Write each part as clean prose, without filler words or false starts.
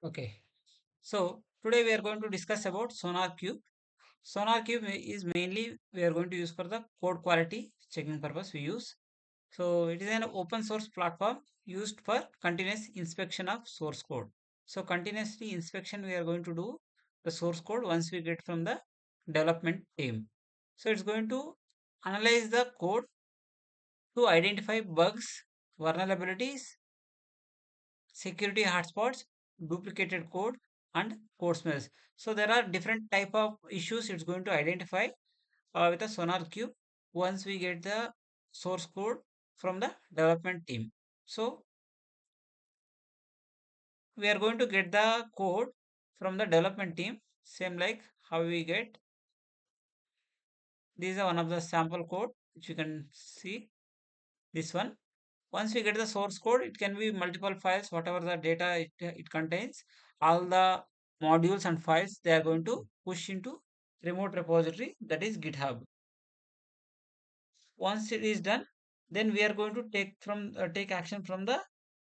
Okay. So today we are going to discuss about SonarQube. SonarQube is mainly we are going to use for the code quality checking purpose we use. So it is an open source platform used for continuous inspection of source code. So continuously inspection we are going to do the source code once we get from the development team. So it's going to analyze the code to identify bugs, vulnerabilities, security hotspots, duplicated code, and code smells. So there are different type of issues it's going to identify with the SonarQube once we get the source code from the development team. So we are going to get the code from the development team, same like how we get. This is one of the sample code which you can see. This one. Once we get the source code, it can be multiple files, whatever the data it contains, all the modules and files they are going to push into remote repository, that is GitHub. Once it is done, then we are going to take action from the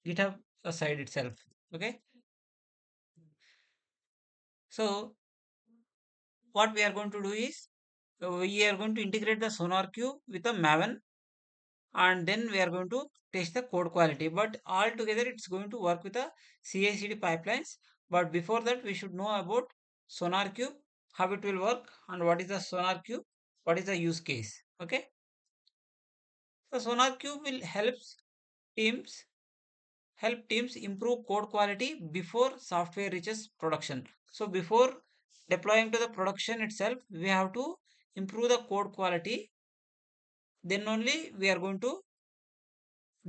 GitHub side itself. Okay. So what we are going to do is we are going to integrate the SonarQube with the Maven, and then we are going to test the code quality, but altogether it's going to work with the CI/CD pipelines. But before that we should know about SonarQube, how it will work, and what is the SonarQube, what is the use case. Okay. So SonarQube will teams help teams improve code quality before software reaches production. So before deploying to the production itself, we have to improve the code quality, then only we are going to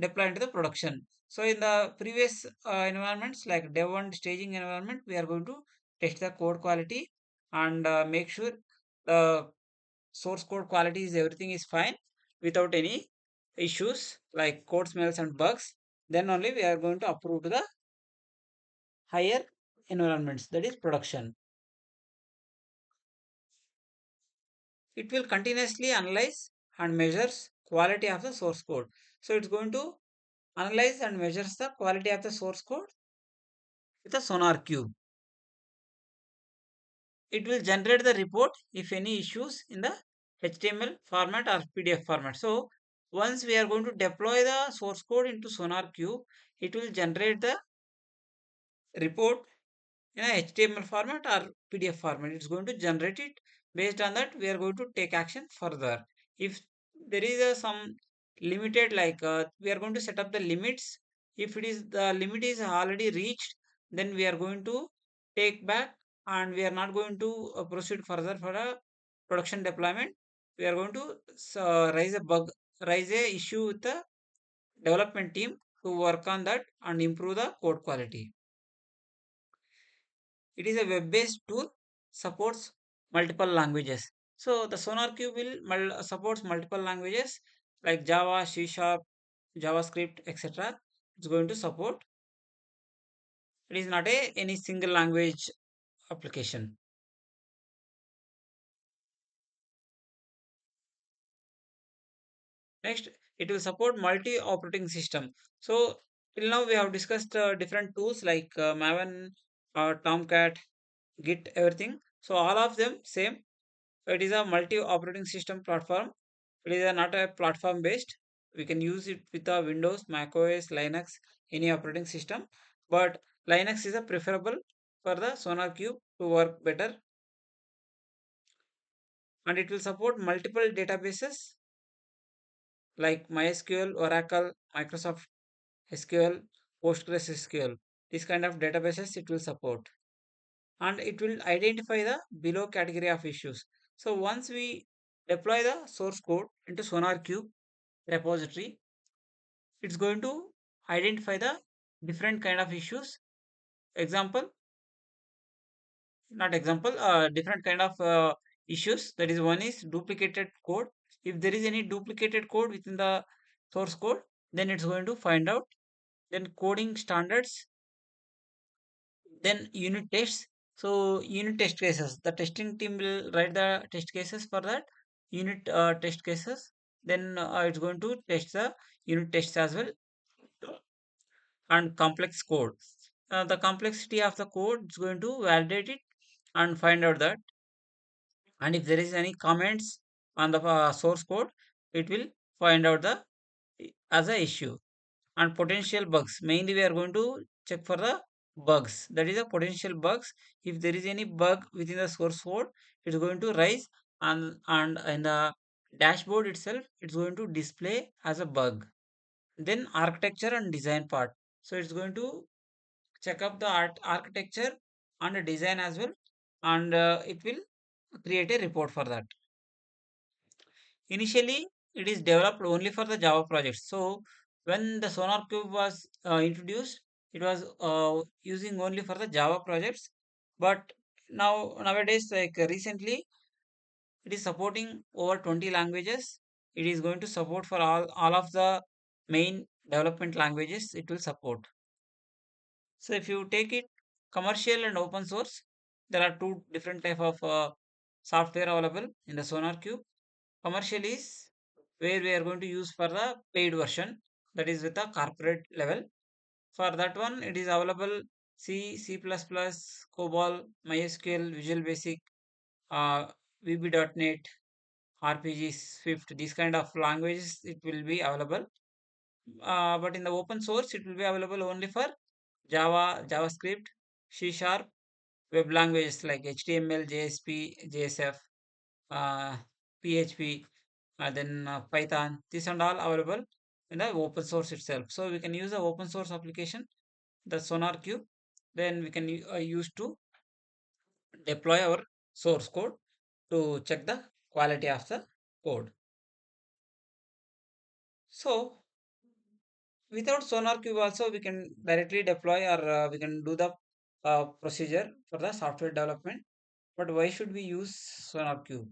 deploy into the production. So in the previous environments like dev and staging environment, we are going to test the code quality and make sure the source code quality is everything is fine without any issues like code smells and bugs. Then only we are going to approve to the higher environments, that is production. It will continuously analyze and measures quality of the source code. So it's going to analyze and measures the quality of the source code with a SonarQube. It will generate the report if any issues in the HTML format or PDF format. So once we are going to deploy the source code into SonarQube, it will generate the report in a HTML format or PDF format. It's going to generate it. Based on that, we are going to take action further. If there is some limited, like we are going to set up the limits. If it is the limit is already reached, then we are going to take back and we are not going to proceed further for a production deployment. We are going to raise a issue with the development team to work on that and improve the code quality. It is a web-based tool, supports multiple languages. So the SonarQube will supports multiple languages like Java, C Sharp, JavaScript, etc. It's going to support. It is not any single language application. Next, it will support multi-operating system. So till now we have discussed different tools like Maven, Tomcat, Git, everything. So all of them same. It is a multi-operating system platform. It is not a platform based. We can use it with the Windows, Mac OS, Linux, any operating system. But Linux is a preferable for the SonarQube to work better, and it will support multiple databases like MySQL, Oracle, Microsoft SQL, PostgreSQL. These kind of databases it will support, and it will identify the below category of issues. So once we deploy the source code into SonarQube repository, it's going to identify the different kind of issues. Example, not example, different kind of issues. That is, one is duplicated code. If there is any duplicated code within the source code, then it's going to find out. Then coding standards, then unit tests. So unit test cases, the testing team will write the test cases for that unit test cases. Then it's going to test the unit tests as well, and complex code. the complexity of the code is going to validate it and find out that, and if there is any comments on the source code, it will find out the as a issue. And potential bugs, mainly we are going to check for the bugs, that is the potential bugs. If there is any bug within the source code, it's going to rise, and in the dashboard itself it's going to display as a bug. Then architecture and design part, so it's going to check up the architecture and the design as well, and it will create a report for that. Initially, it is developed only for the Java projects. So when the SonarQube was introduced, it was using only for the Java projects. But nowadays, like recently, it is supporting over 20 languages. It is going to support for all of the main development languages. It will support. So if you take it commercial and open source, there are two different type of software available in the SonarQube. Commercial is where we are going to use for the paid version, that is with a corporate level. For that one, it is available C, C++, COBOL, MySQL, Visual Basic, uh, VB.NET, RPG, Swift. These kind of languages it will be available. But in the open source, it will be available only for Java, JavaScript, C Sharp, web languages like HTML, JSP, JSF, PHP, then Python. These and all available in the open source itself. So we can use the open source application, the SonarQube. Then we can use to deploy our source code to check the quality of the code. So without SonarQube also we can directly deploy, or we can do the procedure for the software development. But why should we use SonarQube?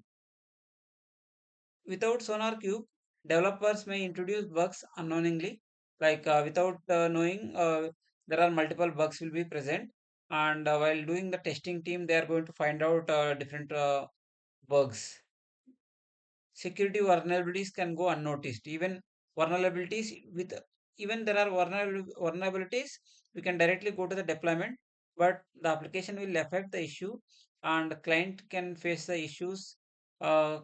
Without SonarQube, developers may introduce bugs unknowingly, like without knowing there are multiple bugs will be present, and while doing the testing team, they are going to find out different bugs. Security vulnerabilities can go unnoticed. Even vulnerabilities with even there are vulnerabilities, we can directly go to the deployment, but the application will affect the issue, and the client can face the issues, uh,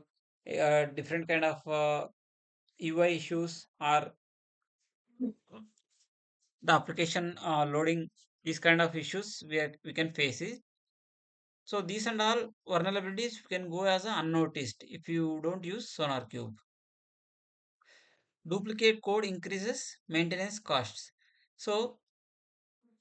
different kind of UI issues, or the application loading, these kind of issues we can face it. So these and all vulnerabilities can go as a unnoticed if you don't use SonarQube. Duplicate code increases maintenance costs. So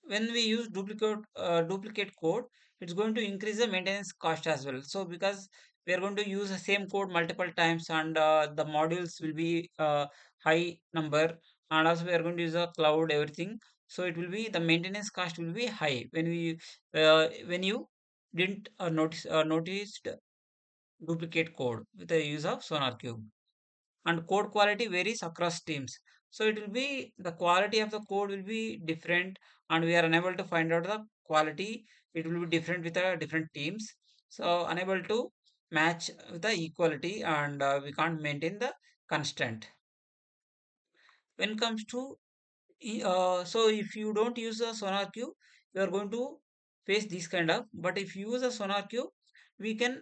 when we use duplicate code, it's going to increase the maintenance cost as well. So because we are going to use the same code multiple times, and the modules will be high number, and also we are going to use a cloud everything, so it will be the maintenance cost will be high when you didn't noticed duplicate code with the use of SonarQube. And code quality varies across teams, so it will be the quality of the code will be different, and we are unable to find out the quality. It will be different with the different teams, so unable to match with the equality, and we can't maintain the constant when it comes to so if you don't use a SonarQube, you are going to face this kind of. But if you use a SonarQube, we can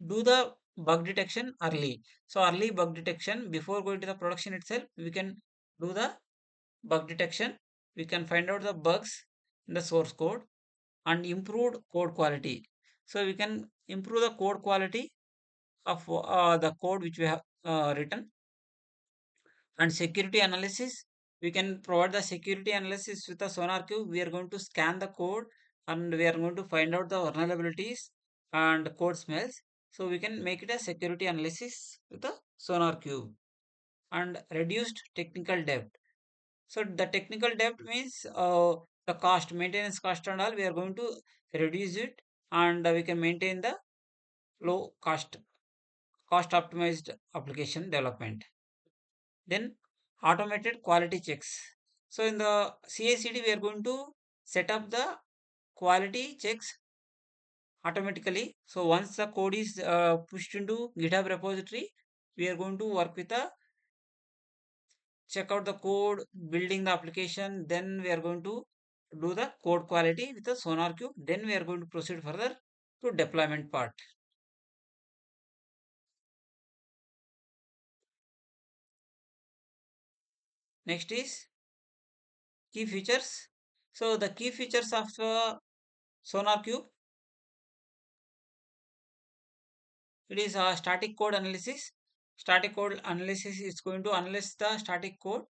do the bug detection early. So early bug detection before going to the production itself, we can do the bug detection. We can find out the bugs in the source code and improved code quality. So we can improve the code quality of the code which we have written. And security analysis, we can provide the security analysis with the SonarQube. We are going to scan the code, and we are going to find out the vulnerabilities and code smells. So we can make it a security analysis with the SonarQube. And reduced technical debt. So the technical debt means the cost, maintenance cost and all, we are going to reduce it, and we can maintain the low cost optimized application development. Then automated quality checks. So in the CI/CD, we are going to set up the quality checks automatically. So once the code is pushed into GitHub repository, we are going to work with the check out the code, building the application. Then we are going to do the code quality with the SonarQube. Then we are going to proceed further to deployment part. Next is key features. So the key features of SonarQube, it is a static code analysis. Static code analysis is going to analyze the static code.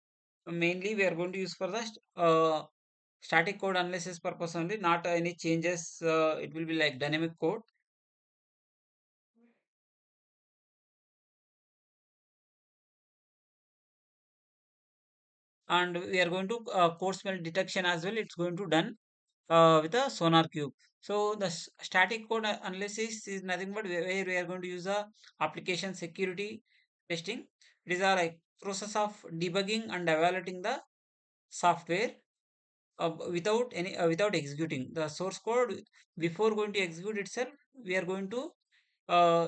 Mainly we are going to use for the static code analysis purpose only, not any changes. It will be like dynamic code. And we are going to code smell detection as well. It's going to done with a SonarQube. So the static code analysis is nothing but where we are going to use a application security testing. It is a like process of debugging and evaluating the software without executing the source code. Before going to execute itself, we are going to uh,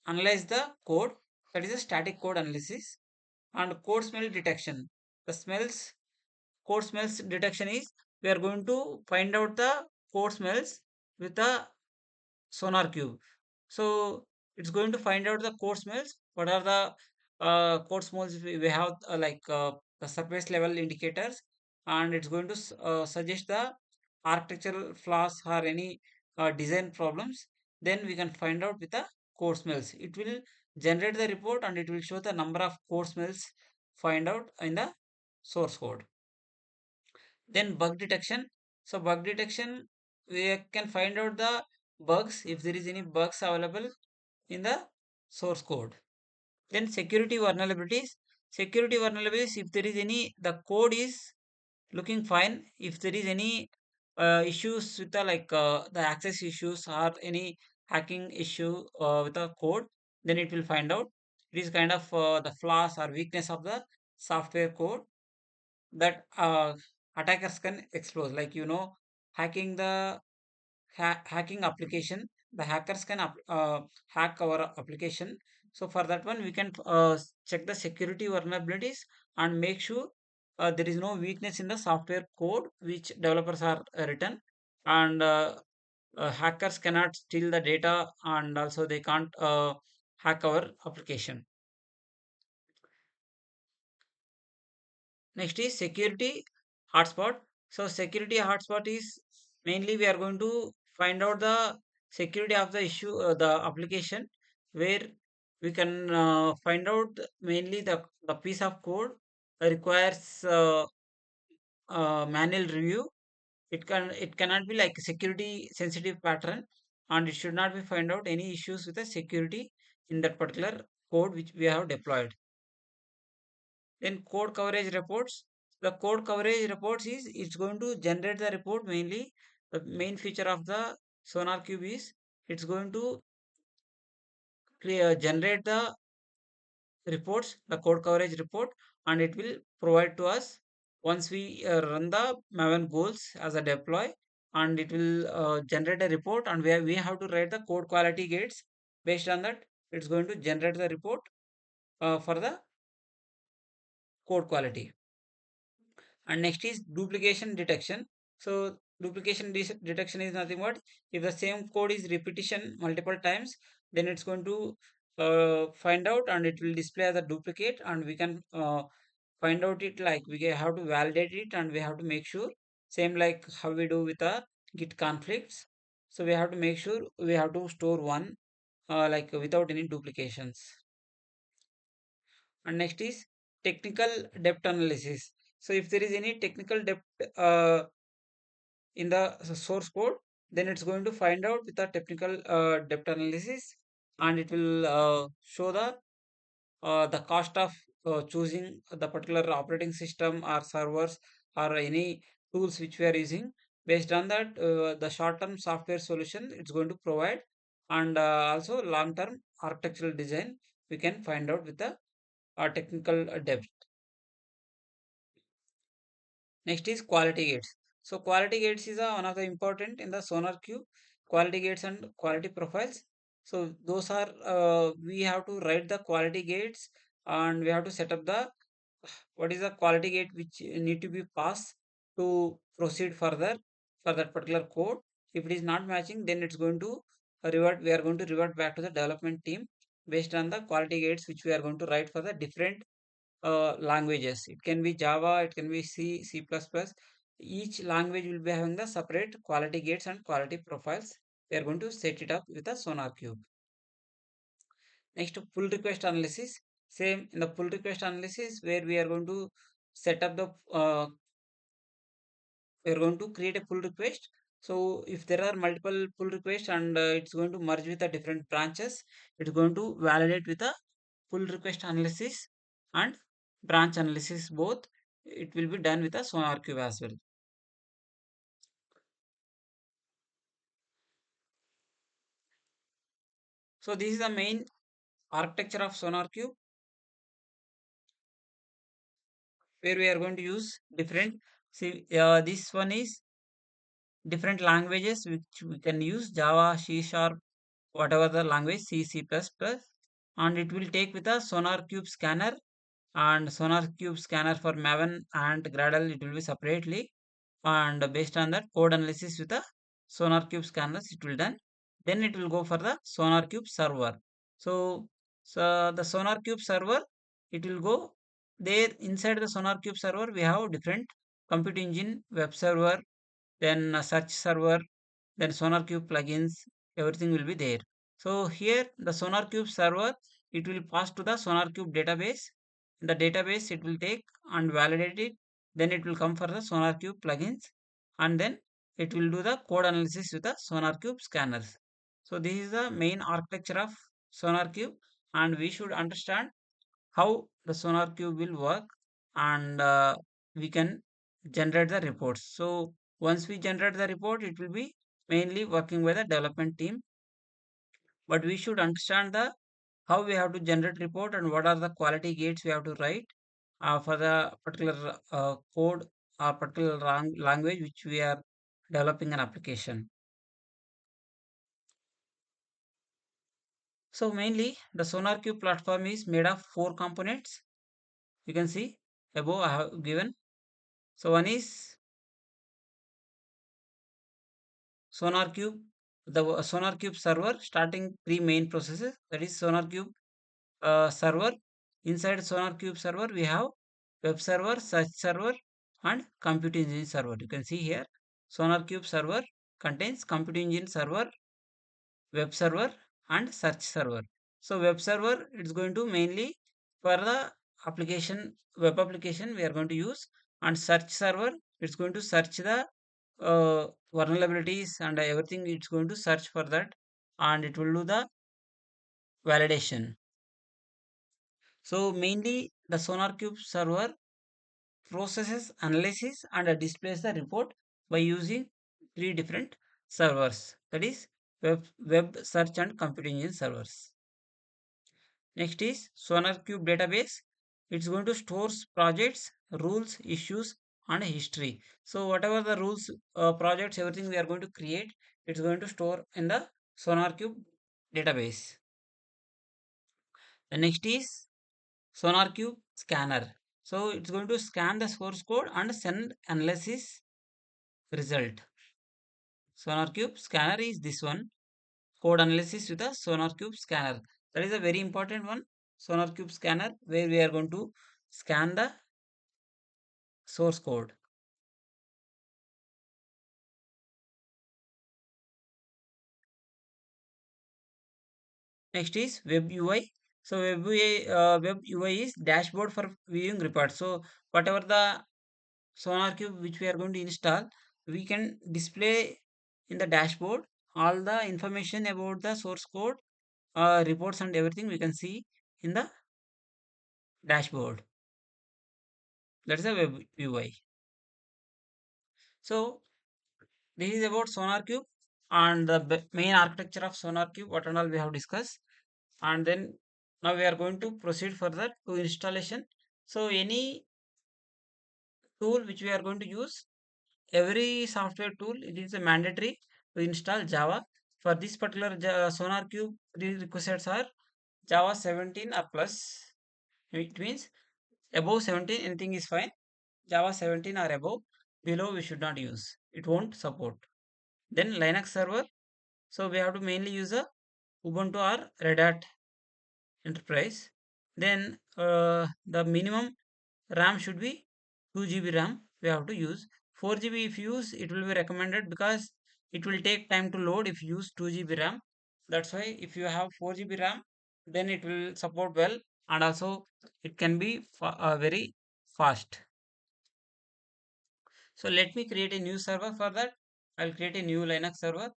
analyze the code. That is a static code analysis. And code smell detection, the code smells detection is we are going to find out the code smells with the SonarQube. So it's going to find out the code smells. What are the code smells? We have the surface level indicators, and it's going to suggest the architectural flaws or any design problems. Then we can find out with the code smells. It will generate the report and it will show the number of code smells find out in the source code. Then bug detection. So bug detection, we can find out the bugs if there is any bugs available in the source code. Then security vulnerabilities. Security vulnerabilities, if there is any, the code is looking fine. If there is any issues with the access issues or any hacking issue with the code, then it will find out. It is kind of the flaws or weakness of the software code that attackers can exploit. Like hacking the hacking application, the hackers can hack our application. So for that one, we can check the security vulnerabilities and make sure there is no weakness in the software code which developers are written. And hackers cannot steal the data, and also they can't hack our application. Next is security hotspot. So security hotspot is mainly we are going to find out the security of the issue, the application, where we can find out mainly the piece of code requires manual review. It cannot be like security sensitive pattern, and it should not be find out any issues with the security in that particular code which we have deployed. Then code coverage reports. The code coverage reports is it's going to generate the report mainly. The main feature of the SonarQube is it's going to generate the reports, the code coverage report, and it will provide to us once we run the Maven goals as a deploy, and it will generate a report, and we have to write the code quality gates. Based on that, it's going to generate the report for the code quality. And next is duplication detection. So duplication detection is nothing but if the same code is repetition multiple times, then it's going to find out and it will display as a duplicate, and we can find out it like we have to validate it, and we have to make sure same like how we do with the git conflicts. So we have to make sure we have to store one like without any duplications. And next is technical depth analysis. So if there is any technical depth in the source code, then it's going to find out with the technical depth analysis, and it will show the cost of choosing the particular operating system or servers or any tools which we are using. Based on that, the short-term software solution it's going to provide, and also long-term architectural design we can find out with the technical depth. Next is quality gates. So quality gates is one of the important in the SonarQube, quality gates and quality profiles. So those are we have to write the quality gates, and we have to set up the what is the quality gate which need to be passed to proceed further for that particular code. If it is not matching, then it's going to revert. We are going to revert back to the development team based on the quality gates which we are going to write for the different languages. It can be Java, it can be C, C++. Each language will be having the separate quality gates and quality profiles. We are going to set it up with a SonarQube. Next, pull request analysis. Same in the pull request analysis where we are going to set up the we are going to create a pull request. So if there are multiple pull requests and it's going to merge with the different branches, it's going to validate with a pull request analysis and branch analysis both. It will be done with a SonarQube as well. So this is the main architecture of SonarQube where we are going to use different. See, this one is different languages which we can use Java, C Sharp, whatever the language, C, C++, and it will take with a SonarQube scanner and SonarQube scanner for Maven and Gradle. It will be separately, and based on that code analysis with the SonarQube scanners it will done. Then it will go for the SonarQube server. So the SonarQube server, it will go there. Inside the SonarQube server we have different compute engine, web server, then a search server, then SonarQube plugins, everything will be there. So here the SonarQube server, it will pass to the SonarQube database. In the database it will take and validate it. Then it will come for the SonarQube plugins, and then it will do the code analysis with the SonarQube scanners. So this is the main architecture of SonarQube, and we should understand how the SonarQube will work, and we can generate the reports. So once we generate the report, it will be mainly working with the development team, but we should understand the how we have to generate report and what are the quality gates we have to write for the particular code or particular language which we are developing an application. So mainly the SonarQube platform is made of four components. You can see above I have given. So one is SonarQube, the SonarQube server starting three main processes, that is SonarQube server. Inside SonarQube server we have web server, search server, and compute engine server. You can see here SonarQube server contains compute engine server, web server, and search server. So web server, it's going to mainly for the application, web application we are going to use, and search server, it's going to search the vulnerabilities and everything. It's going to search for that, and it will do the validation. So mainly the SonarQube server processes, analysis, and displays the report by using three different servers, that is web search and compute engine servers. Next is SonarQube database. It's going to store projects, rules, issues, and history. So whatever the rules, projects, everything we are going to create, it's going to store in the SonarQube database. The next is SonarQube scanner. So it's going to scan the source code and send analysis result. SonarQube scanner is this one. Code analysis with a SonarQube scanner. That is a very important one. SonarQube scanner where we are going to scan the source code. Next is Web UI. So Web UI is dashboard for viewing reports. So whatever the SonarQube which we are going to install, we can display in the dashboard all the information about the source code, reports, and everything we can see in the dashboard. That is a Web UI. So this is about SonarQube and the main architecture of SonarQube, what and all we have discussed. And then now we are going to proceed further to installation. So any tool which we are going to use, every software tool, it is a mandatory to install Java. For this particular SonarQube prerequisites are Java 17 or plus. It means above 17 anything is fine. Java 17 or above. below we should not use. It won't support. Then Linux server. So we have to mainly use a Ubuntu or Red Hat Enterprise. Then the minimum RAM should be 2 GB RAM. We have to use 4 GB if you use it will be recommended because it will take time to load if you use 2 GB RAM. That's why if you have 4 GB RAM, then it will support well and also it can be very fast. So let me create a new server for that. I'll create a new Linux server.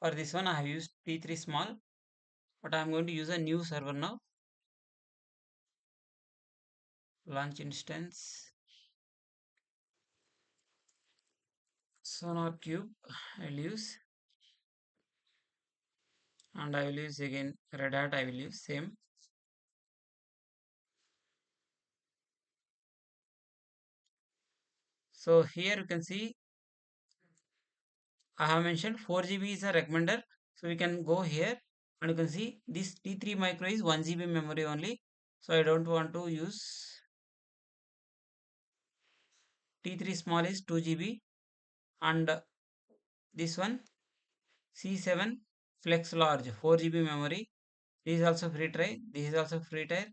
For this one, I have used P3 small, but I'm going to use a new server now. Launch instance, SonarQube. I'll use, and I will use again Red Hat. I will use same. So here you can see I have mentioned 4 GB is a recommender. So we can go here and you can see this T3 micro is 1 GB memory only. So I don't want to use T3 small is 2 GB and this one C7 flex large 4 GB memory. This is also free try. This is also free tire.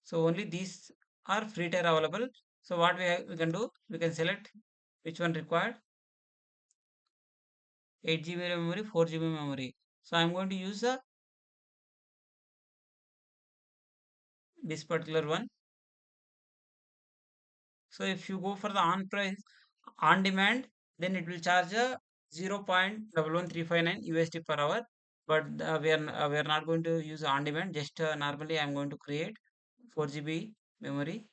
So only these are free tire available. So what we can do, we can select which one required. 8 GB memory, 4 GB memory. So I'm going to use this particular one. So if you go for the on price on demand, then it will charge a 0.11359 USD per hour. But we are not going to use on demand. Just normally I'm going to create 4 GB memory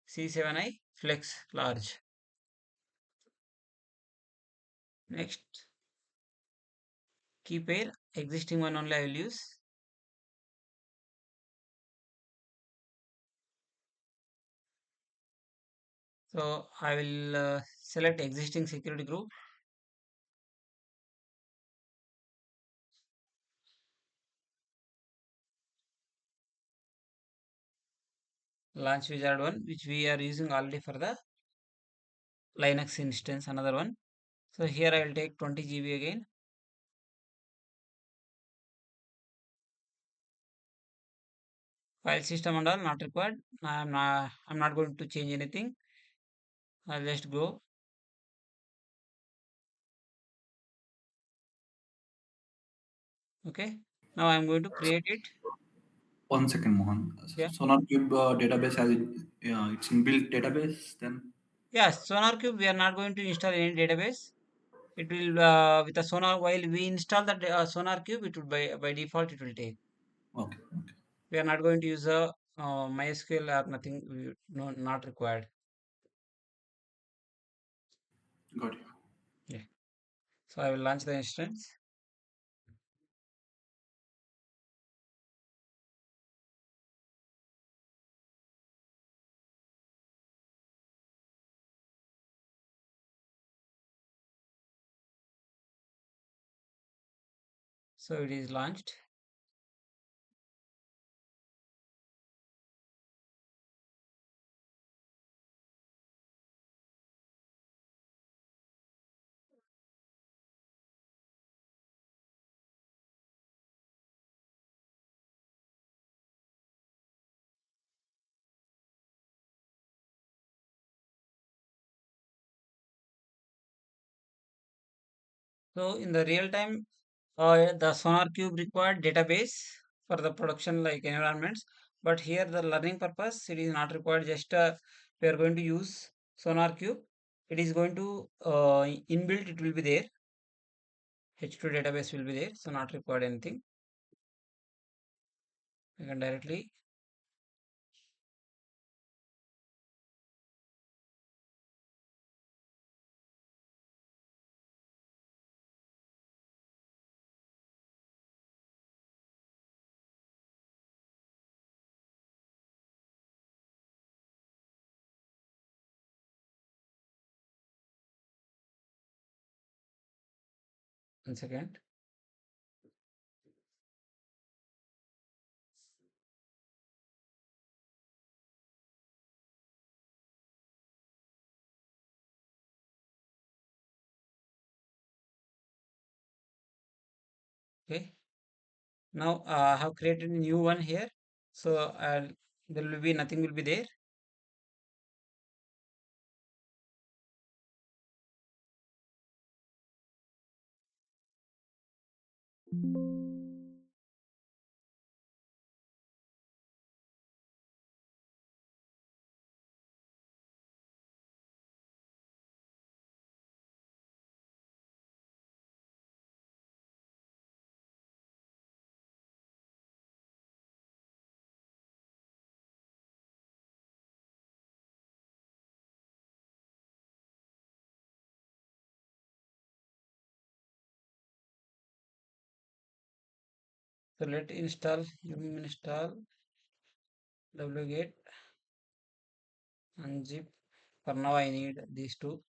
C7i flex large. Next, key pair existing one only I will use. So I will select existing security group. Launch wizard one, which we are using already for the Linux instance, another one. So here I will take 20 GB again. File system and all not required. I'm not going to change anything. I'll just go. Okay. Now I'm going to create it. One second, Mohan. Yeah. SonarQube database has its inbuilt database. Then Yes, SonarQube, we are not going to install any database. It will with the Sonar while we install the SonarQube, it will by default it will take. okay, okay, We are not going to use a MySQL or nothing. No, not required. got you. Yeah. So I will launch the instance. So it is launched. So in the real time, the SonarQube required database for the production like environments. But here the learning purpose, it is not required. Just we are going to use SonarQube. It is going to inbuilt. It will be there. H2 database will be there. So not required anything. You can directly. 1 second. Okay. Now I have created a new one here. So there will be nothing will be there. So let install install wget and zip. For now I need these two.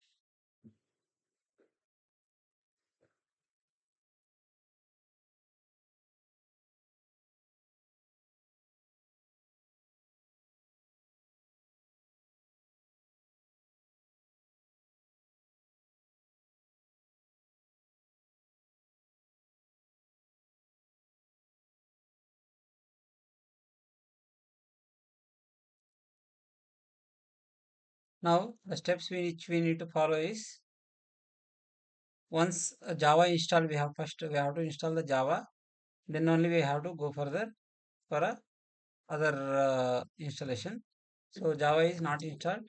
Now the steps which we need to follow is, once Java install, we have to install the Java. Then only we have to go further for a other installation. So Java is not installed.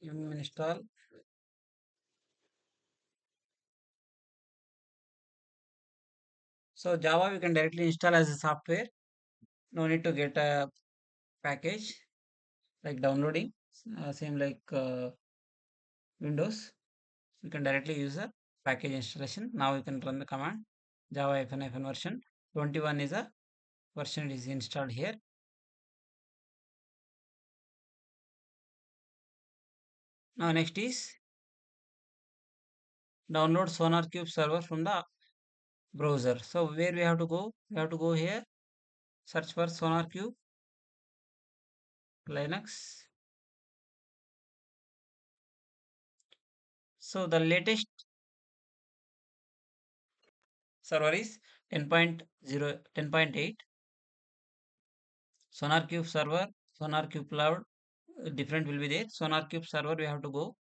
Install. So Java we can directly install as a software. No need to get a package like downloading. Same like Windows. We can directly use a package installation. Now we can run the command Java -hyphen version 21 is a version is installed here. Now next is download SonarQube server from the browser. So where we have to go? We have to go here, search for SonarQube Linux. So the latest server is 10.0, 10.8. SonarQube server, SonarQube cloud, different will be there. SonarQube server we have to go.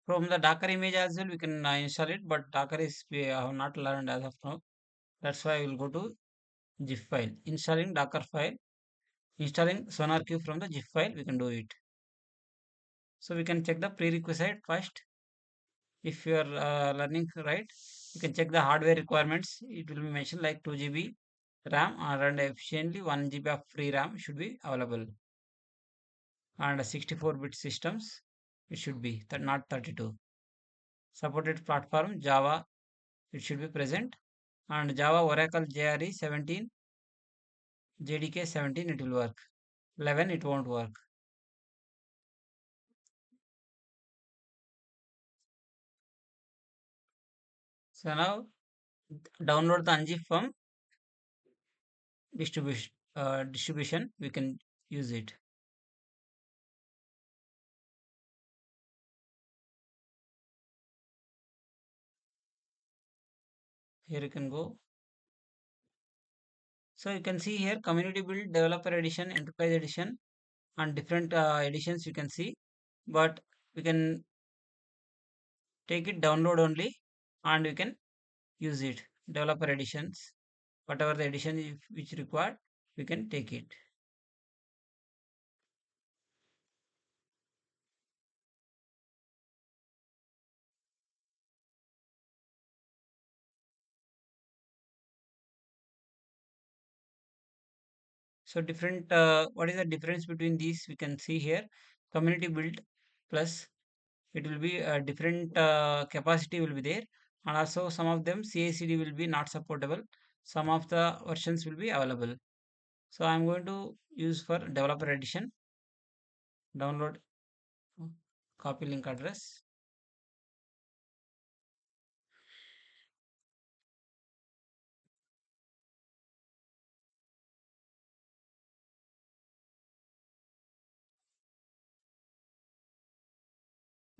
From the Docker image as well we can install it, but Docker is we have not learned as of now. That's why I will go to zip file. Installing Docker file, installing SonarQube from the zip file, we can do it. So we can check the prerequisite first. If you are learning right, you can check the hardware requirements. It will be mentioned like 2 GB RAM and efficiently 1 GB of free RAM should be available, and 64-bit systems it should be not 32. Supported platform Java it should be present, and Java Oracle JRE 17, JDK 17 it will work. 11 it won't work. So now download the unzip from distribution. We can use it. Here you can go. So you can see here community build, developer edition, enterprise edition, and different editions you can see. But we can take it download only, and we can use it. Developer editions, whatever the edition which required, we can take it. So different, what is the difference between these? We can see here community build plus it will be a different capacity will be there, and also some of them CI/CD will be not supportable. Some of the versions will be available. So I'm going to use for developer edition. Download, copy link address.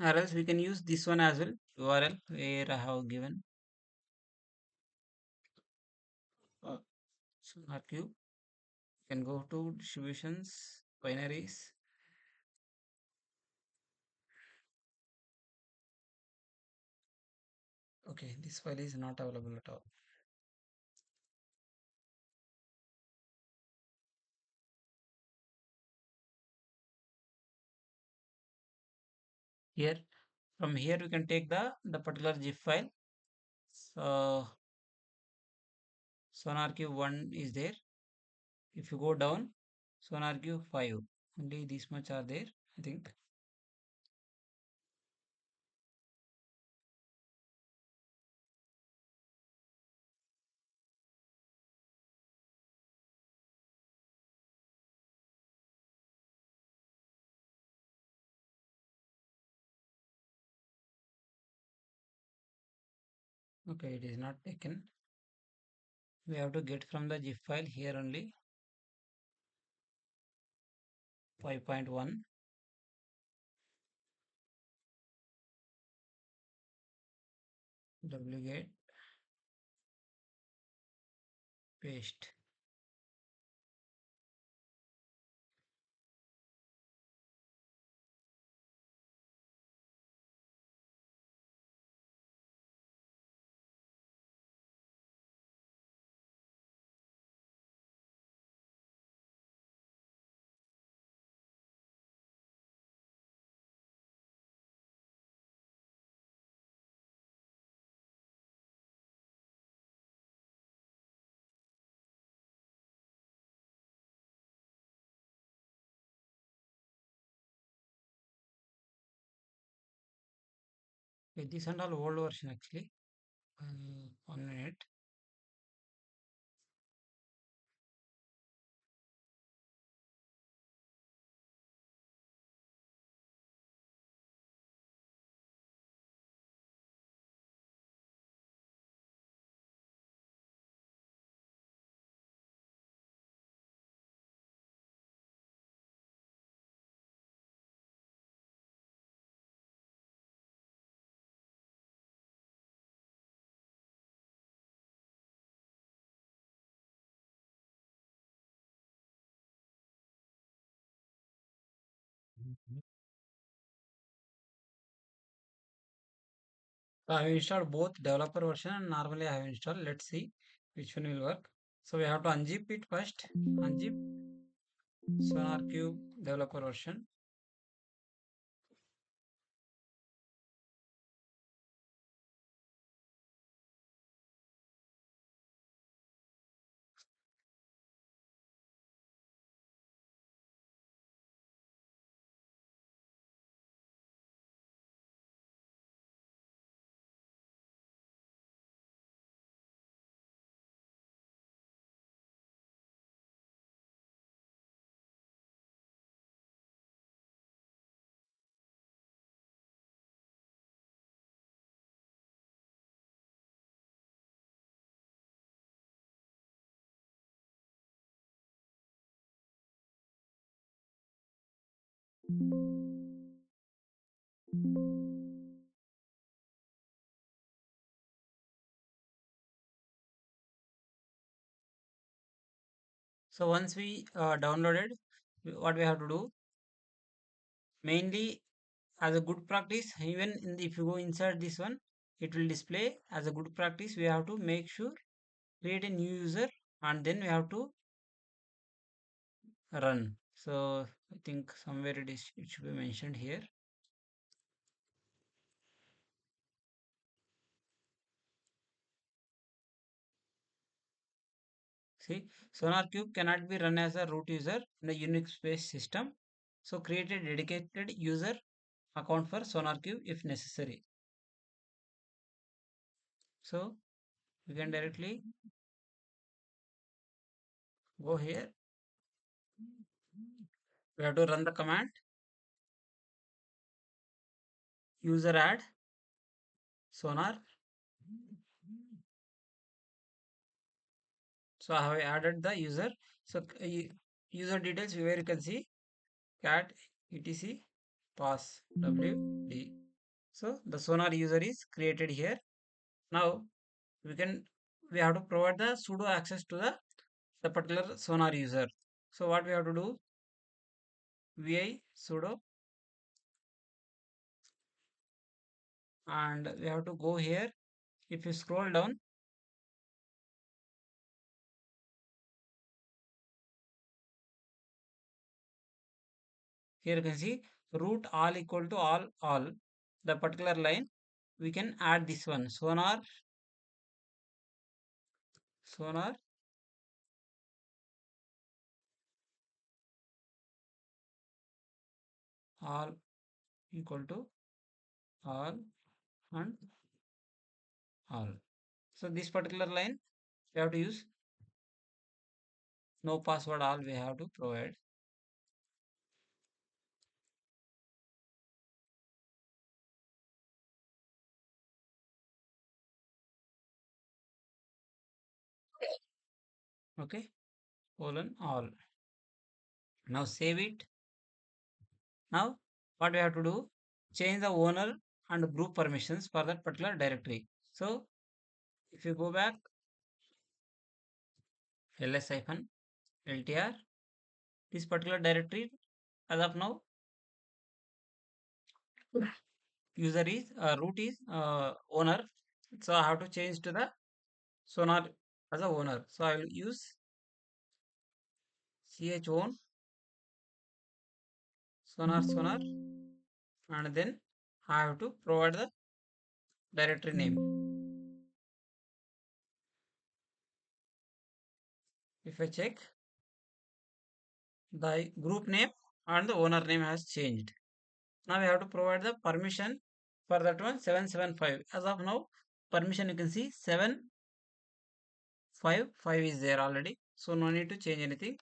Or else we can use this one as well, URL where I have given uh, SonarQube. You can go to distributions, binaries. Okay, this file is not available at all. Here, from here we can take the particular zip file. So SonarQube 1 is there. If you go down, SonarQube 5, only this much are there, I think. Okay, it is not taken. We have to get from the zip file here only. 5.1 wget paste. Okay, this and all old version actually. 1 minute. So I have installed both developer version and normally I have installed. Let's see which one will work. So we have to unzip it first. Unzip SonarQube developer version. So once we downloaded, what we have to do mainly as a good practice, even if you go inside this one, it will display as a good practice. We have to make sure create a new user and then we have to run. So I think somewhere it should be mentioned here. See, SonarQube cannot be run as a root user in a Unix-based system. So create a dedicated user account for SonarQube if necessary. So we can directly go here. We have to run the command user add sonar. So I have added the user. So user details where you can see cat etc pass wd. So the sonar user is created here. Now we can we have to provide the sudo access to the particular sonar user. So what we have to do, vi sudo, and we have to go here. If you scroll down, here you can see root all equal to all. The particular line we can add this one sonar all equal to all and all. So this particular line we have to use no password all we have to provide. Okay, colon all. Now save it. Now what we have to do, change the owner and group permissions for that particular directory. So if you go back ls hyphen ltr, this particular directory as of now user is root is owner. So I have to change to the sonar as a owner. So I will use ch own sonar and then I have to provide the directory name. If I check, the group name and the owner name has changed. Now we have to provide the permission for that one 775. As of now, permission you can see 755 is there already. So no need to change anything.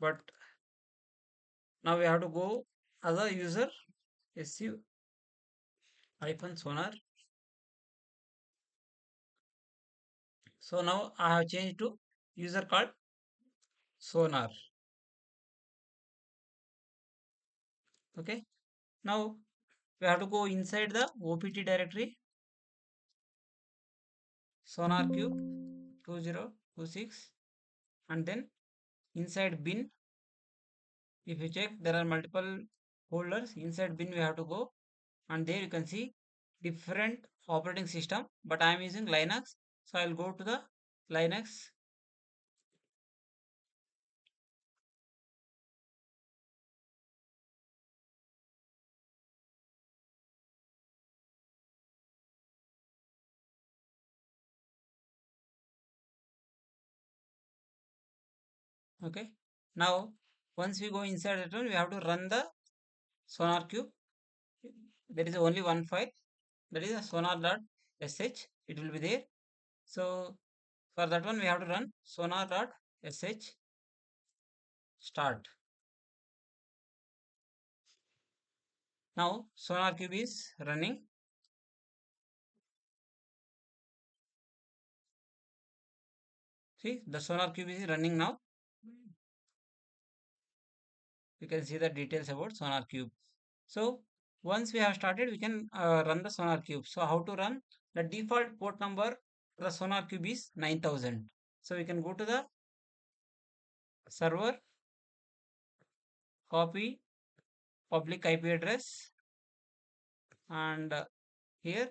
But now we have to go as a user su hyphen sonar. So now I have changed to user called sonar. Okay. Now we have to go inside the opt directory SonarQube 2026, and then inside bin, if you check, there are multiple folders. Inside bin we have to go, and there you can see different operating system, but I am using Linux, so I will go to the Linux. Okay, now once we go inside that one, we have to run the SonarQube. There is only one file, that is a sonar.sh. It will be there. So for that one we have to run sonar.sh start. Now SonarQube is running. See, the SonarQube is running now. You can see the details about SonarQube. So once we have started, we can run the SonarQube. So how to run? The default port number for the SonarQube is 9000. So we can go to the server, copy public IP address, and here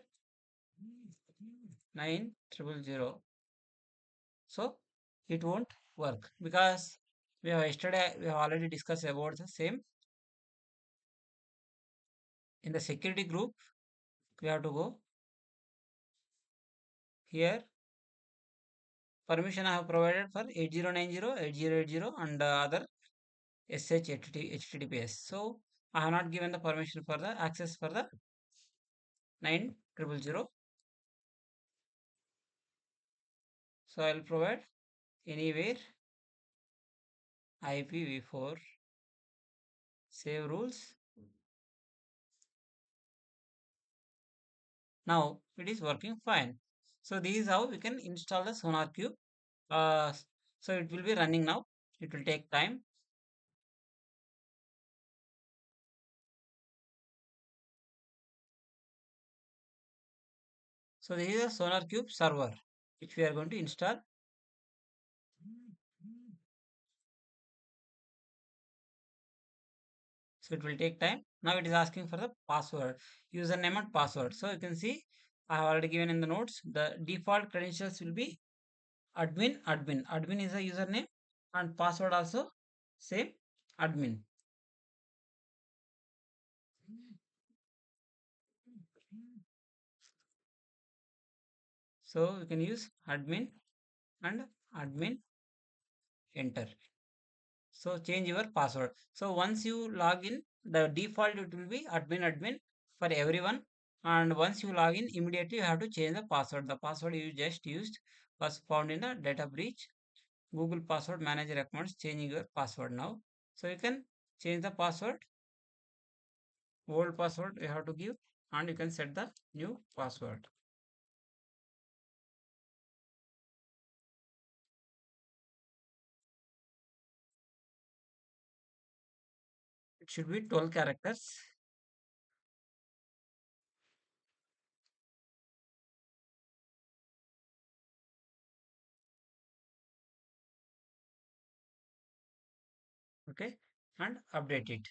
9000. So it won't work because we have yesterday we have already discussed about the same. In the security group, we have to go here. Permission I have provided for 8090, 8080 and other HTTPS. So I have not given the permission for the access for the 9000. So I'll provide anywhere IPv4 save rules. Now it is working fine. So this is how we can install the SonarQube. Uh, so it will be running now. It will take time. So this is a SonarQube server which we are going to install. So it will take time. Now it is asking for the password, username and password. So you can see I have already given in the notes. The default credentials will be admin, admin. Admin is a username and password also same admin. So you can use admin and admin enter. So change your password. So once you log in, the default it will be admin admin for everyone. And once you log in, immediately you have to change the password. The password you just used was found in a data breach. Google Password Manager recommends changing your password now. So you can change the password. Old password you have to give, and you can set the new password. It should be 12 characters. Okay, and update it.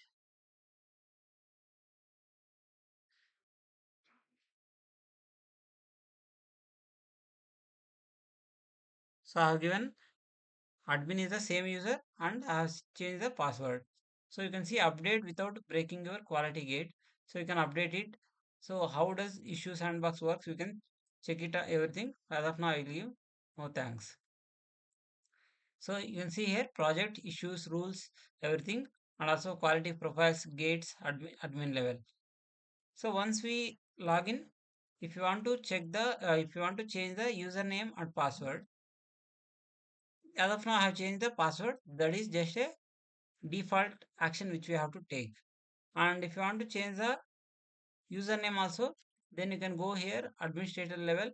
So I have given admin is the same user and I have changed the password. So you can see update without breaking your quality gate. So you can update it. So how does issue sandbox works? You can check it everything. As of now, I will give no thanks. So you can see here project issues, rules, everything, and also quality profiles, gates, admin level. So once we log in, if you want to check the, if you want to change the username and password, as of now I have changed the password. That is just a default action which we have to take. And if you want to change the username also, then you can go here administrator level.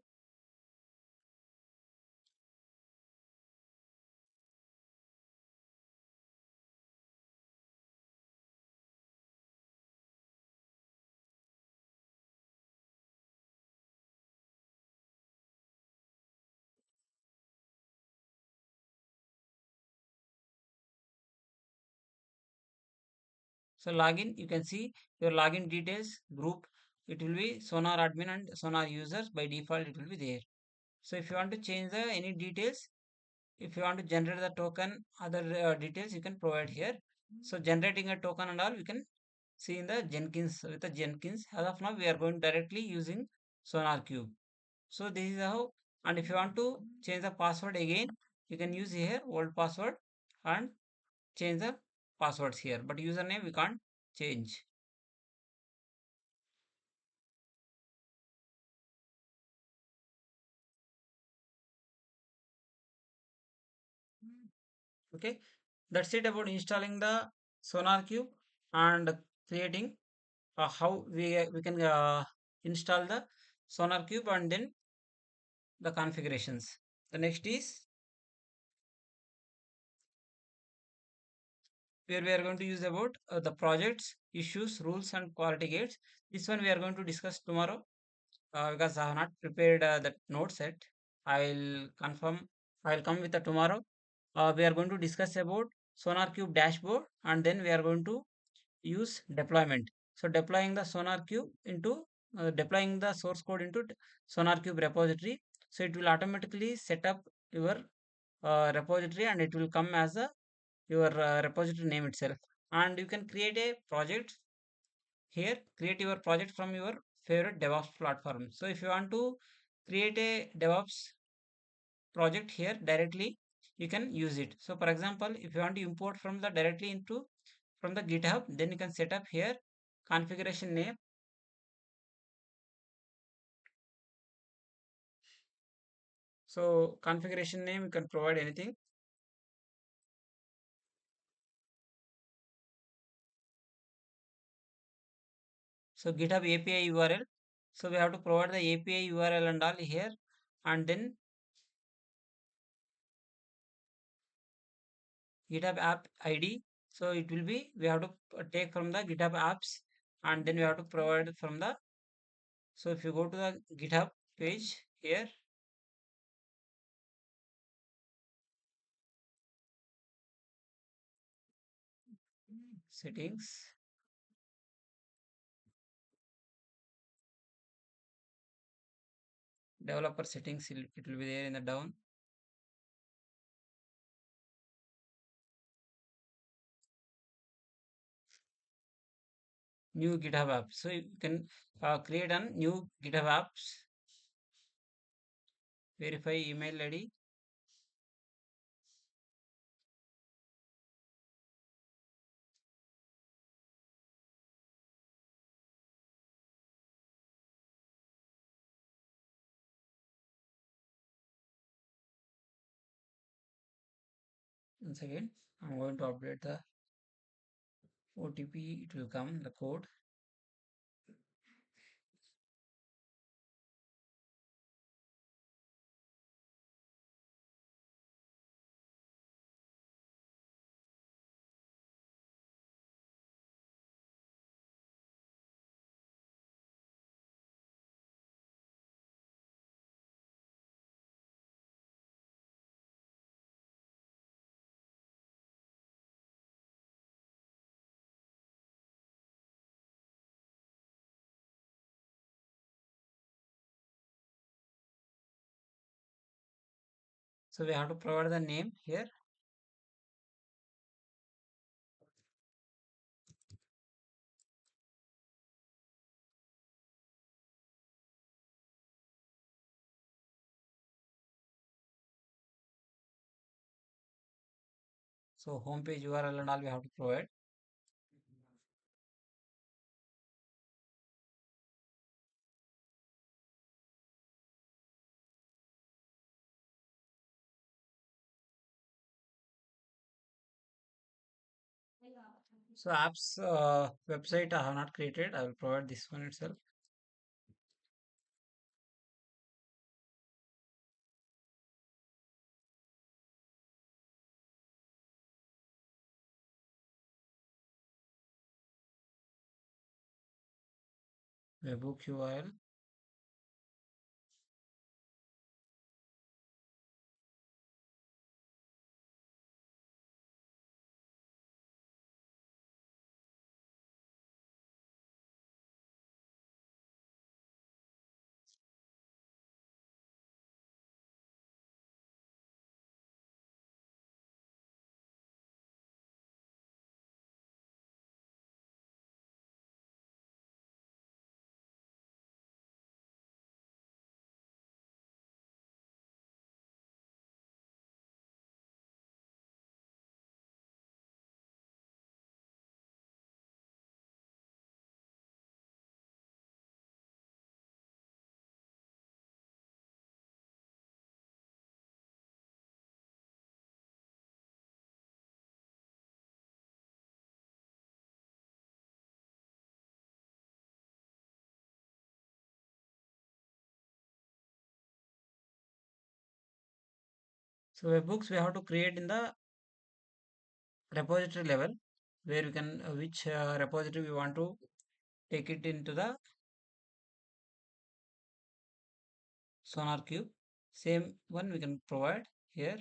So login, you can see your login details group. It will be Sonar admin and Sonar users. By default, it will be there. So if you want to change the any details, if you want to generate the token, other details you can provide here. So generating a token and all, we can see in the Jenkins with the Jenkins. As of now, we are going directly using SonarQube. So this is how. And if you want to change the password again, you can use here old password and change the passwords here. But username we can't change. Okay, that's it about installing the SonarQube and creating how we can install the SonarQube and then the configurations. The next is where we are going to use about the projects, issues, rules, and quality gates. This one we are going to discuss tomorrow because I have not prepared that notes yet. I'll confirm. I'll come with the tomorrow. We are going to discuss about SonarQube dashboard and then we are going to use deployment. So deploying the SonarQube into deploying the source code into SonarQube repository. So it will automatically set up your repository and it will come as a your repository name itself. And you can create a project here. Create your project from your favorite DevOps platform. So if you want to create a DevOps project here directly, you can use it. So for example, if you want to import from the directly into from the GitHub, then you can set up here configuration name. So configuration name, you can provide anything. So GitHub API URL. So we have to provide the API URL and all here, and then GitHub app ID. So it will be, we have to take from the GitHub apps, and then we have to provide from the, so if you go to the GitHub page here, settings, developer settings, it will be there in the down. New GitHub app. So you can create a new GitHub apps, verify email ID. Once again, I'm going to update the OTP, it will come, the code. So we have to provide the name here. So homepage URL and all we have to provide. So apps website I have not created. I will provide this one itself. Webhook URL. So webhooks we have to create in the repository level, where we can which repository we want to take it into the SonarQube. Same one we can provide here.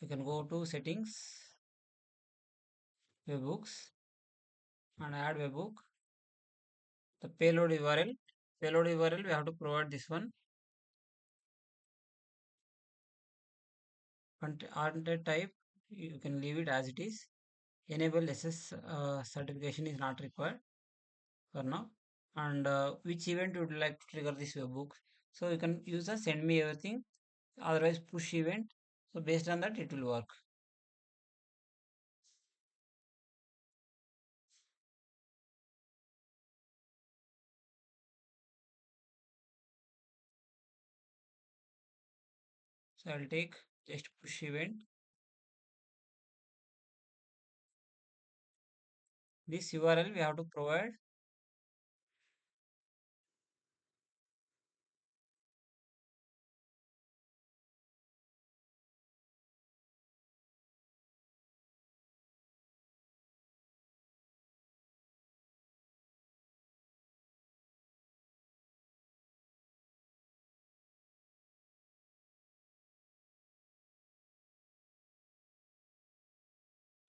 You can go to settings, webhooks, and add webhook. The payload URL we have to provide this one. Content type you can leave it as it is. Enable SS certification is not required for now. And which event you would like to trigger this webhook? So you can use the send me everything, otherwise push event. So based on that it will work. So I'll take just push event. This URL we have to provide.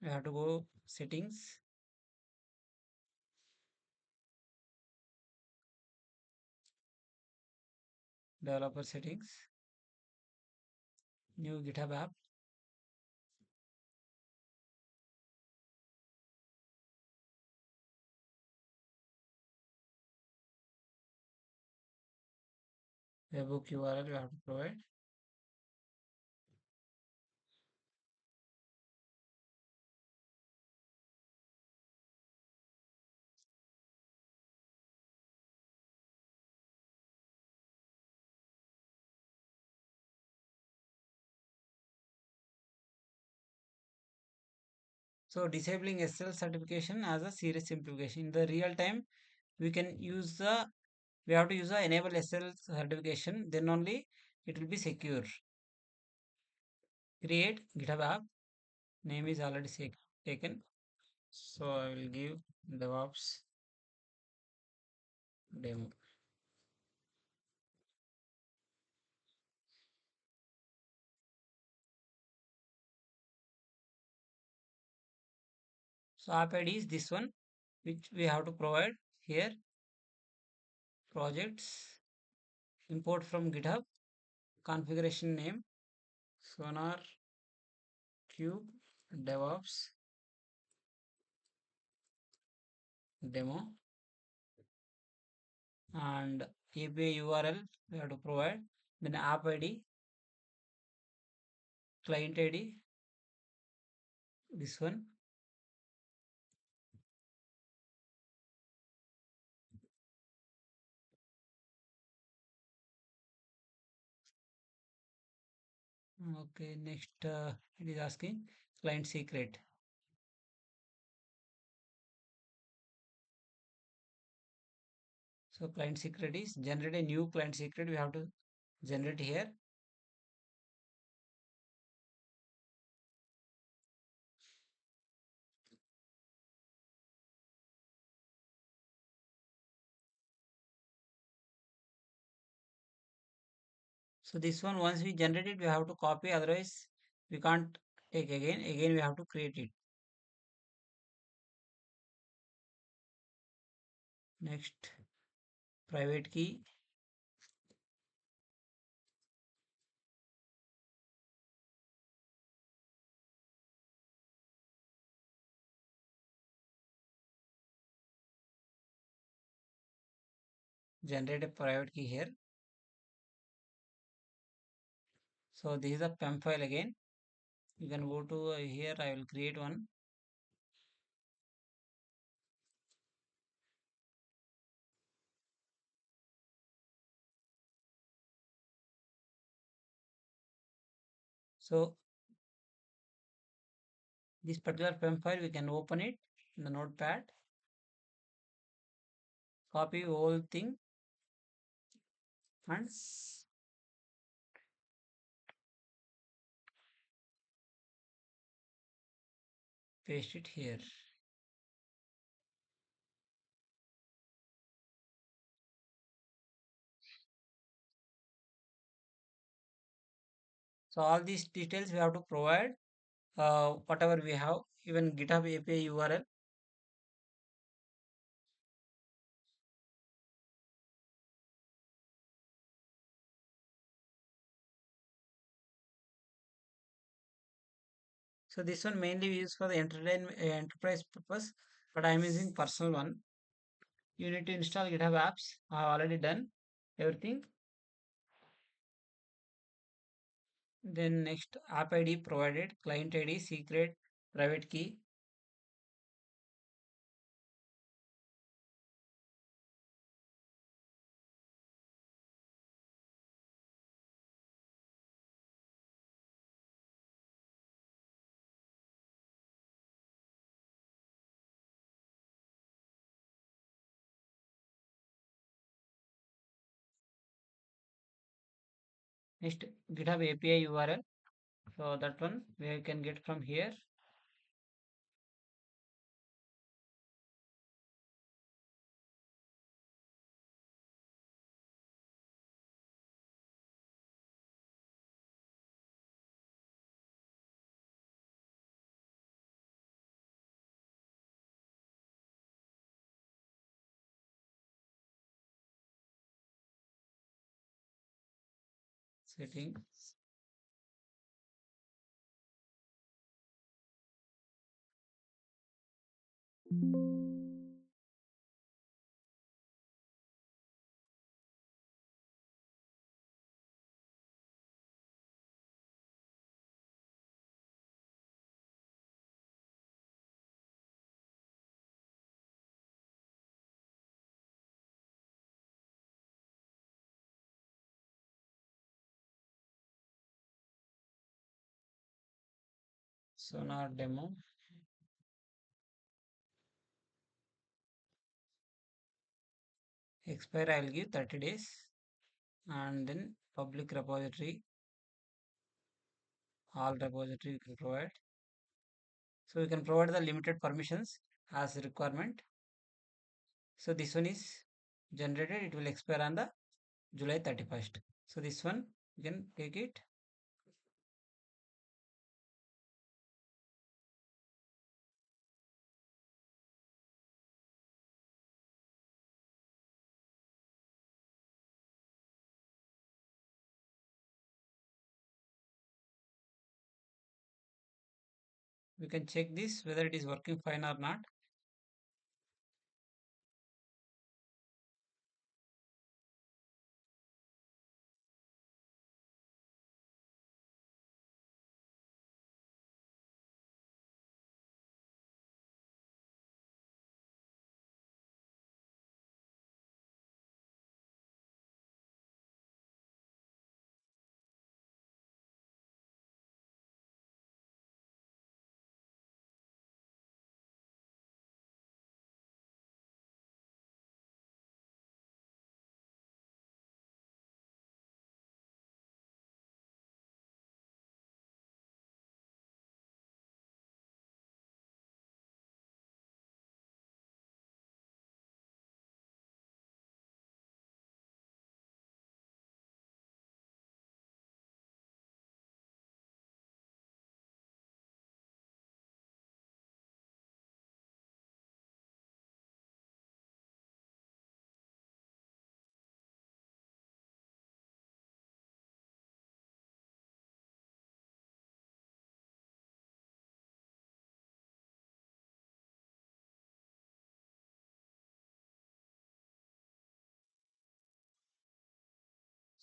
We have to go settings, developer settings, new GitHub app. Webhook URL we have to provide. So disabling SL certification as a serious simplification. In the real time, we can use the we have to use the enable SL certification, then only it will be secure. Create GitHub app. Name is already taken. So I will give DevOps demo. So app ID is this one, which we have to provide here. Projects, import from GitHub, configuration name, SonarQube DevOps demo, and API URL we have to provide. Then app ID, client ID, this one. Okay, next it is asking client secret. So client secret is generate a new client secret. We have to generate here. So this one, once we generate it, we have to copy, otherwise we can't take again. Again, we have to create it. Next, private key. Generate a private key here. So this is a PEM file again. You can go to here. I will create one. So this particular PEM file, we can open it in the notepad, copy whole thing, and paste it here. So all these details we have to provide, whatever we have, even GitHub API URL. So this one mainly we use for the enterprise purpose, but I am using personal one. You need to install GitHub apps. I have already done everything. Then next, app ID provided, client ID, secret, private key. Next, GitHub API URL. So that one we can get from here. Settings. Sonar demo. Expire I'll give 30 days, and then public repository, all repository we can provide. So we can provide the limited permissions as requirement. So this one is generated, it will expire on the July 31st. So this one you can take it. We can check this whether it is working fine or not.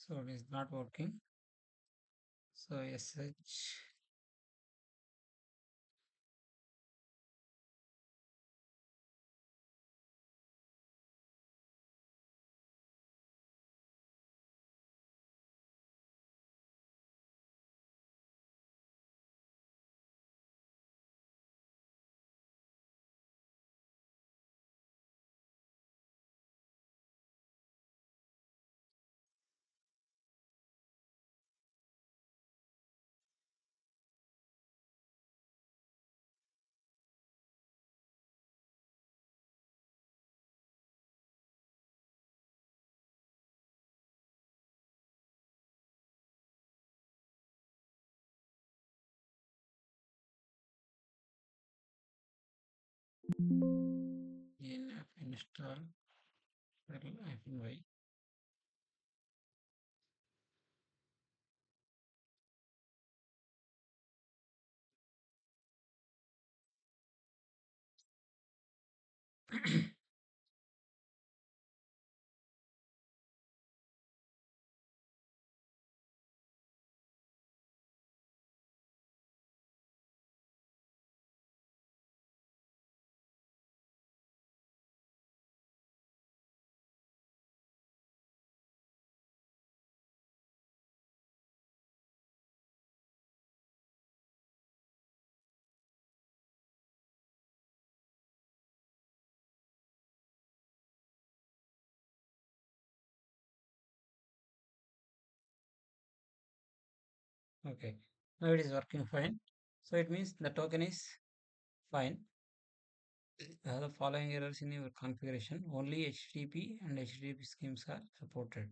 So it is not working. So SH. Nf install -y. Okay, now it is working fine. So it means the token is fine. The following errors in your configuration: only HTTP and HTTP schemes are supported.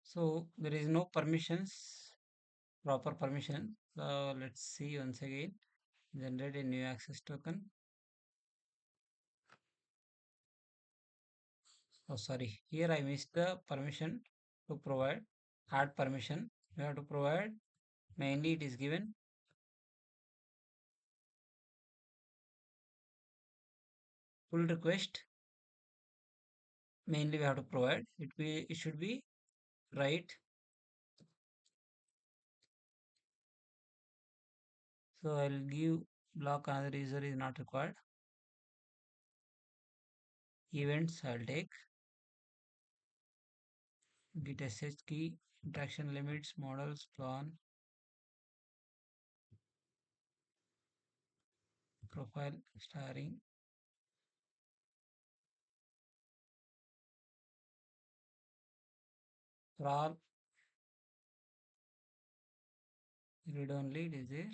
So there is no permissions, proper permission. So let's see once again. Generate a new access token. Oh, sorry. Here I missed the permission to provide. Add permission. We have to provide. Mainly it is given pull request. Mainly we have to provide. It should be right. So I'll give block another user is not required. Events I'll take. Git sh key. Interaction limits. Models. Plan. Profile. Starring. Crawl. Read only. It is there.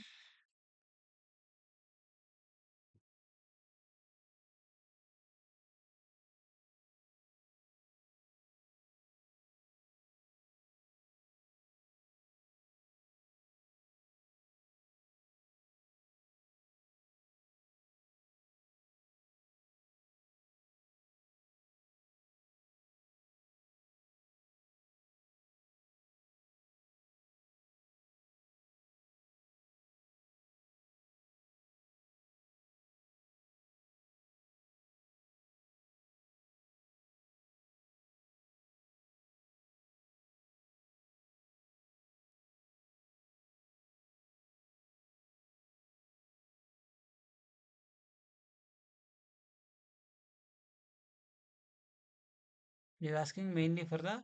It is asking mainly for the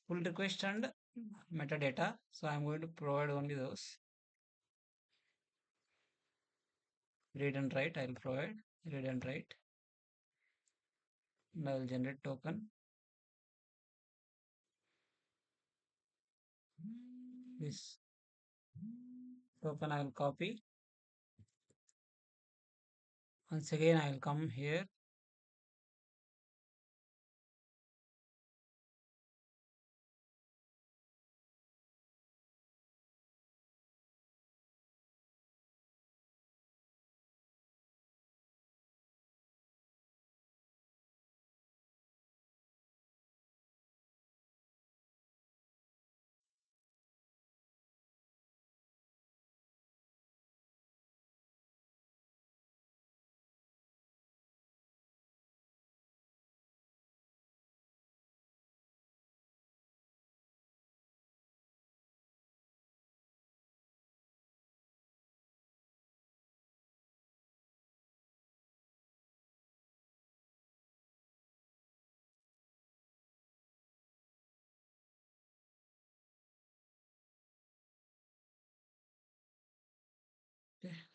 pull request and metadata. So I'm going to provide only those. Read and write. I'll provide read and write. And I will generate token. This token I will copy. Once again I will come here.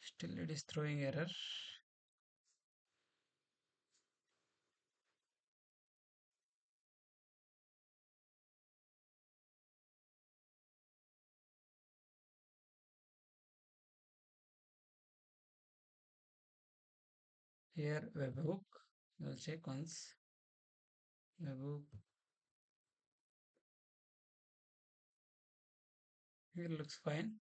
Still it is throwing error. Here webhook. We'll check once. Webhook. Here looks fine.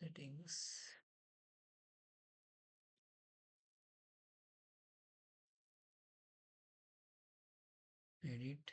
Settings. Edit.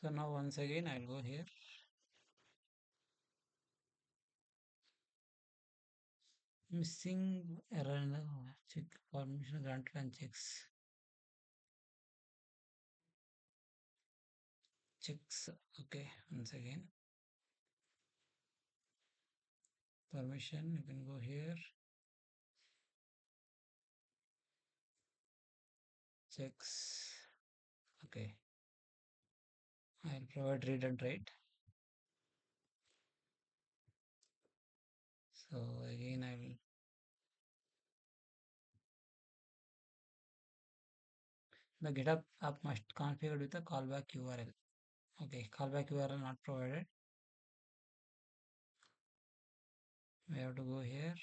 So now once again I'll go here. Missing error in the check permission granted and checks. Checks. Okay, once again. Permission, you can go here. Checks. Okay. I'll provide read and write. So again I'll the GitHub app must configured with a callback URL. Okay, callback URL not provided. We have to go here.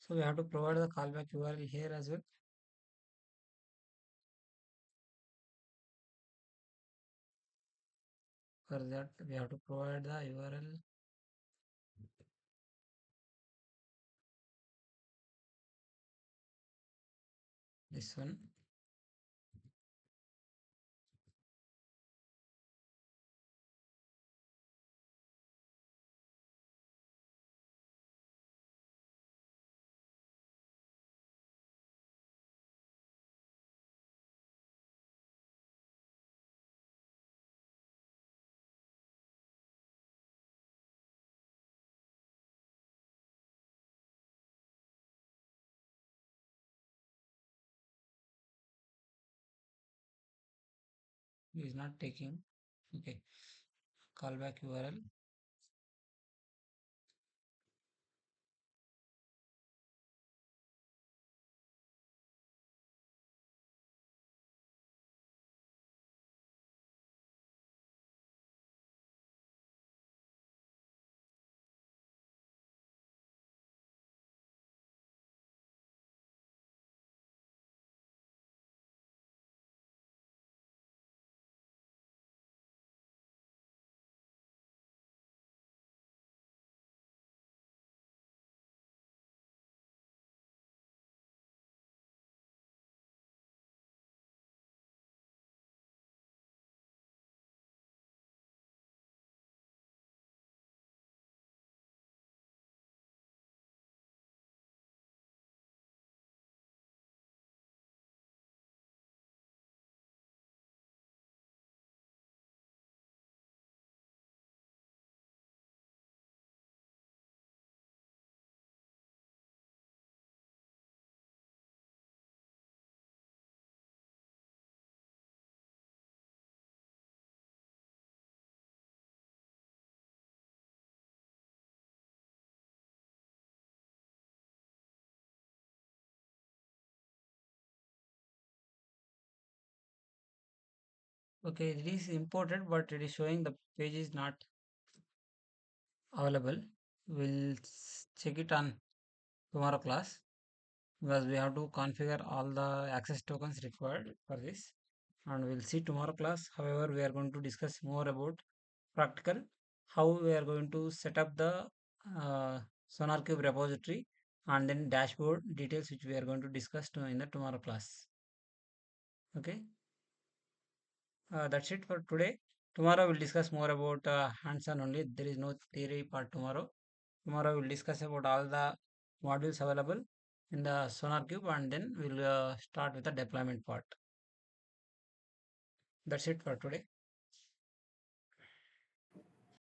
So we have to provide the callback URL here as well. For that we have to provide the URL. This one. Is not taking. Okay, callback URL. Okay, it is imported, but it is showing the page is not available. We'll check it on tomorrow class because we have to configure all the access tokens required for this, and we'll see tomorrow class. However, we are going to discuss more about practical how we are going to set up the uh, SonarQube repository and then dashboard details which we are going to discuss in the tomorrow class. Okay, that's it for today. Tomorrow we'll discuss more about hands-on only. There is no theory part tomorrow. Tomorrow we'll discuss about all the modules available in the SonarQube and then we'll start with the deployment part. That's it for today.